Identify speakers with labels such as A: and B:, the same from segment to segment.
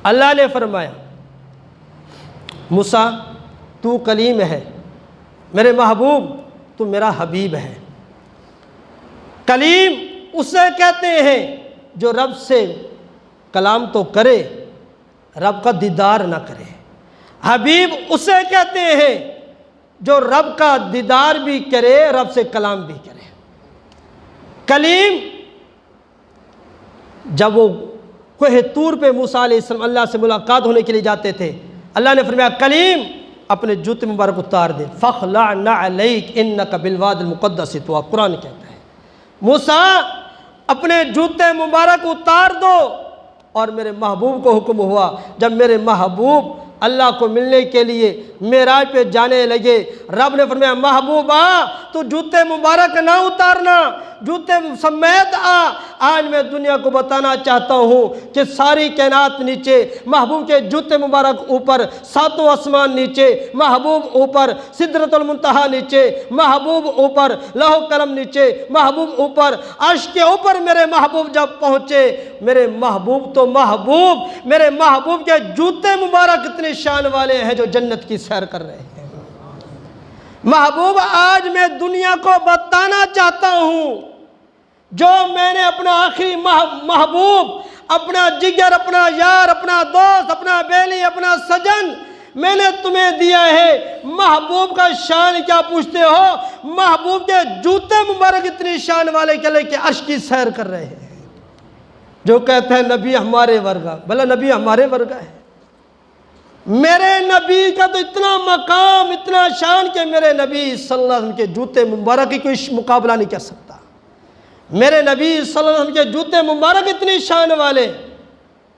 A: اللہ نے فرمایا موسیٰ تو کلیم ہے، میرے محبوب تو میرا حبیب ہے۔ کلیم اسے کہتے ہیں جو رب سے کلام تو کرے رب کا دیدار نہ کرے، حبیب اسے کہتے ہیں جو رب کا دیدار بھی کرے رب سے کلام بھی کرے۔ کلیم جب وہ کوہ طور پہ موسیٰ علیہ السلام اللہ سے ملاقات ہونے کے لیے جاتے تھے، اللہ نے فرمایا کلیم اپنے جوتے مبارک اتار دے، فَخْلَعْ نَعْلَيْكَ إِنَّكَ بِالْوَادِ الْمُقَدَّسِ طُوَىٰ، قرآن کہتا ہے موسیٰ اپنے جوتے مبارک اتار دو۔ اور میرے محبوب کو حکم ہوا، جب میرے محبوب اللہ کو ملنے کے لیے معراج پہ جانے لگے، رب نے فرمایا محبوبہ تو جوتے مبارک نہ اتارنا، جوتے سمیت آج میں دنیا کو بتانا چاہتا ہوں کہ ساری کائنات نیچے، محبوب کے جوتے مبارک اوپر، ساتوں آسمان نیچے، محبوب اوپر، سدرۃ المنتہا نیچے، محبوب اوپر، لوح قلم نیچے، محبوب اوپر، عرش کے اوپر میرے محبوب جب پہنچے، میرے محبوب تو محبوب، میرے محبوب کے جوتے مبارک اتنے شان والے ہیں جو جنت کی سیر کر رہے ہیں۔ محبوب آج میں دنیا کو بتانا چاہتا ہوں، جو میں نے اپنا آخری محبوب، اپنا جگر، اپنا یار، اپنا دوست، اپنا بیلی، اپنا سجن میں نے تمہیں دیا ہے، محبوب کا شان کیا پوچھتے ہو؟ محبوب کے جوتے مبارک اتنی شان والے چلے کہ عرش کی سیر کر رہے ہیں۔ جو کہتے ہیں نبی ہمارے ورگا، بھلا نبی ہمارے ورگا ہے؟ میرے نبی کا تو اتنا مقام، اتنا شان کہ میرے نبی صلی اللہ علیہ وسلم کے جوتے مبارک کی کوئی مقابلہ نہیں کر سکتا۔ میرے نبی صلی اللہ علیہ وسلم کے جوتے مبارک اتنی شان والے،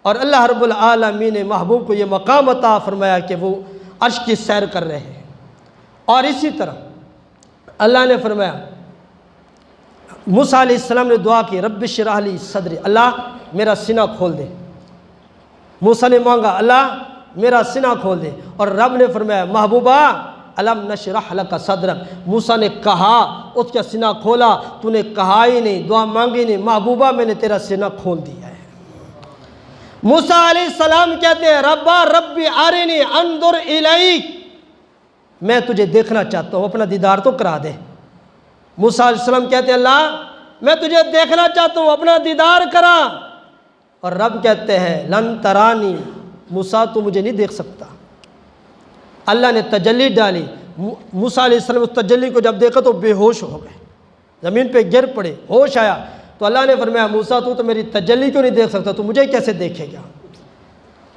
A: اور اللہ رب العالمین نے محبوب کو یہ مقام عطا فرمایا کہ وہ عرش کی سیر کر رہے ہیں۔ اور اسی طرح اللہ نے فرمایا، موسیٰ علیہ السلام نے دعا کی رب اشرح لی صدری، اللہ میرا سینہ کھول دے۔ موسیٰ نے مانگا اللہ میرا سینہ کھول دے، اور رب نے فرمایا محبوبہ الم نشرح لک صدرک، موسیٰ نے کہا اس کا سینہ کھولا، تو نے کہا ہی نہیں، دعا مانگی نہیں، محبوبہ میں نے تیرا سینہ کھول دیا ہے۔ موسیٰ علیہ السلام کہتے ہیں ربی ارنی انظر الیک، میں تجھے دیکھنا چاہتا ہوں، اپنا دیدار تو کرا دے۔ موسیٰ علیہ السلام کہتے ہیں اللہ میں تجھے دیکھنا چاہتا ہوں، اپنا دیدار کرا۔ اور رب کہتے ہیں لن ترانی، موسیٰ تو مجھے نہیں دیکھ سکتا۔ اللہ نے تجلی ڈالی، موسیٰ علیہ السلام اس تجلی کو جب دیکھا تو بے ہوش ہو گئے، زمین پہ گر پڑے، ہوش آیا تو اللہ نے فرمایا موسیٰ تو میری تجلی کیوں نہیں دیکھ سکتا، تو مجھے کیسے دیکھے گا؟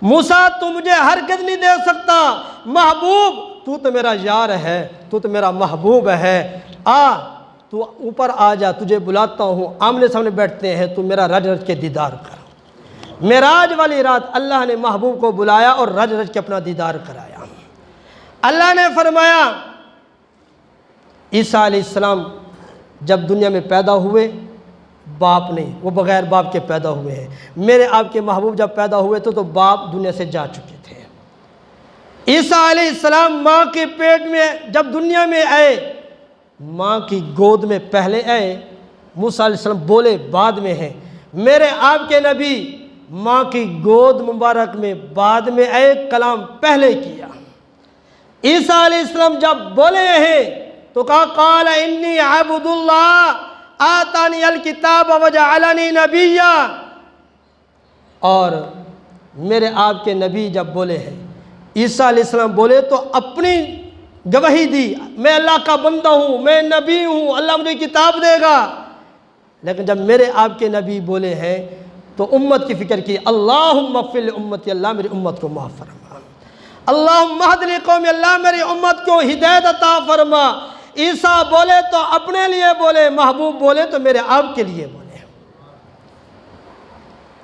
A: موسیٰ تو مجھے ہرگز نہیں دیکھ سکتا، محبوب تو میرا یار ہے، تو میرا محبوب ہے، تو اوپر آ جا، تجھے بلاتا ہوں، آمنے سامنے بیٹھتے ہیں، تو میرا رج رج کے دیدار کر۔ معراج والی رات اللہ نے محبوب کو بلایا اور رج رج کے اپنا دیدار کرایا۔ اللہ نے فرمایا عیسیٰ علیہ السلام جب دنیا میں پیدا ہوئے، باپ نہیں، وہ بغیر باپ کے پیدا ہوئے ہیں۔ میرے آپ کے محبوب جب پیدا ہوئے تو باپ دنیا سے جا چکے تھے۔ عیسیٰ علیہ السلام ماں کے پیٹ میں جب دنیا میں آئے، ماں کی گود میں پہلے آئے، موسیٰ علیہ السلام بولے بعد میں ہیں۔ میرے آپ کے نبی ماں کی گود مبارک میں بعد میں آئے، کلام پہلے کیا۔ عیسیٰ علیہ السلام جب بولے ہیں تو کہا قال انی عبد اللہ آتانی الکتاب وجعلنی نبیا، اور میرے آپ کے نبی جب بولے ہیں، عیسیٰ علیہ السلام بولے تو اپنی گواہی دی، میں اللہ کا بندہ ہوں، میں نبی ہوں، اللہ مجھے کتاب دے گا۔ لیکن جب میرے آپ کے نبی بولے ہیں تو امت کی فکر کی، اللہم اغفر لامتی، اللہ میری امت کو معاف فرما، اللہم اہدنی قومی، اللہ میری امت کو ہدایت عطا فرما۔ عیسیٰ بولے تو اپنے لیے بولے، محبوب بولے تو میرے آپ کے لیے بولے۔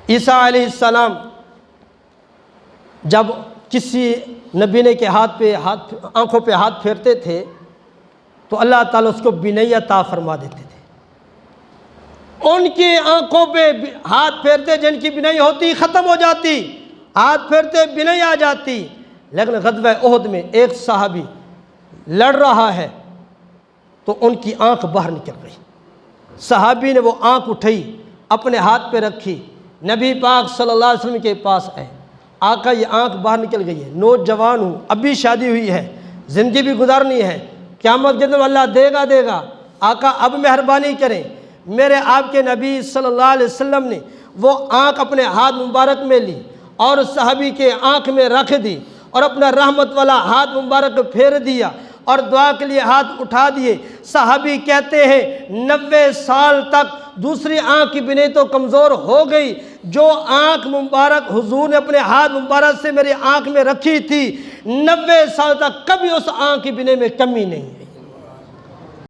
A: عیسیٰ علیہ السلام جب کسی نبی نے کے آنکھوں پہ ہاتھ پھیرتے تھے تو اللہ تعالیٰ اس کو بینائی عطا فرما دیتے تھے۔ ان کی آنکھوں پہ ہاتھ پھیرتے، جن کی بینائی ہوتی ختم ہو جاتی، ہاتھ پھیرتے بینائی آ جاتی۔ لیکن غزوہ احد میں ایک صحابی لڑ رہا ہے تو ان کی آنکھ باہر نکل گئی، صحابی نے وہ آنکھ اٹھائی، اپنے ہاتھ پہ رکھی، نبی پاک صلی اللہ علیہ وسلم کے پاس آئے، آقا یہ آنکھ باہر نکل گئی ہے، نوجوان ہوں، ابھی شادی ہوئی ہے، زندگی بھی گزارنی ہے، قیامت کے دن اللہ دے گا۔ آقا اب مہربانی کریں، میرے آپ کے نبی صلی اللہ علیہ وسلم نے وہ آنکھ اپنے ہاتھ مبارک میں لی اور صحابی کے آنکھ میں رکھ دی اور اپنا رحمت والا ہاتھ مبارک پھیر دیا اور دعا کے لیے ہاتھ اٹھا دیے۔ صحابی کہتے ہیں 90 سال تک دوسری آنکھ کی بینائی تو کمزور ہو گئی، جو آنکھ مبارک حضور نے اپنے ہاتھ مبارک سے میری آنکھ میں رکھی تھی 90 سال تک کبھی اس آنکھ کی بینائی میں کمی نہیں ہے۔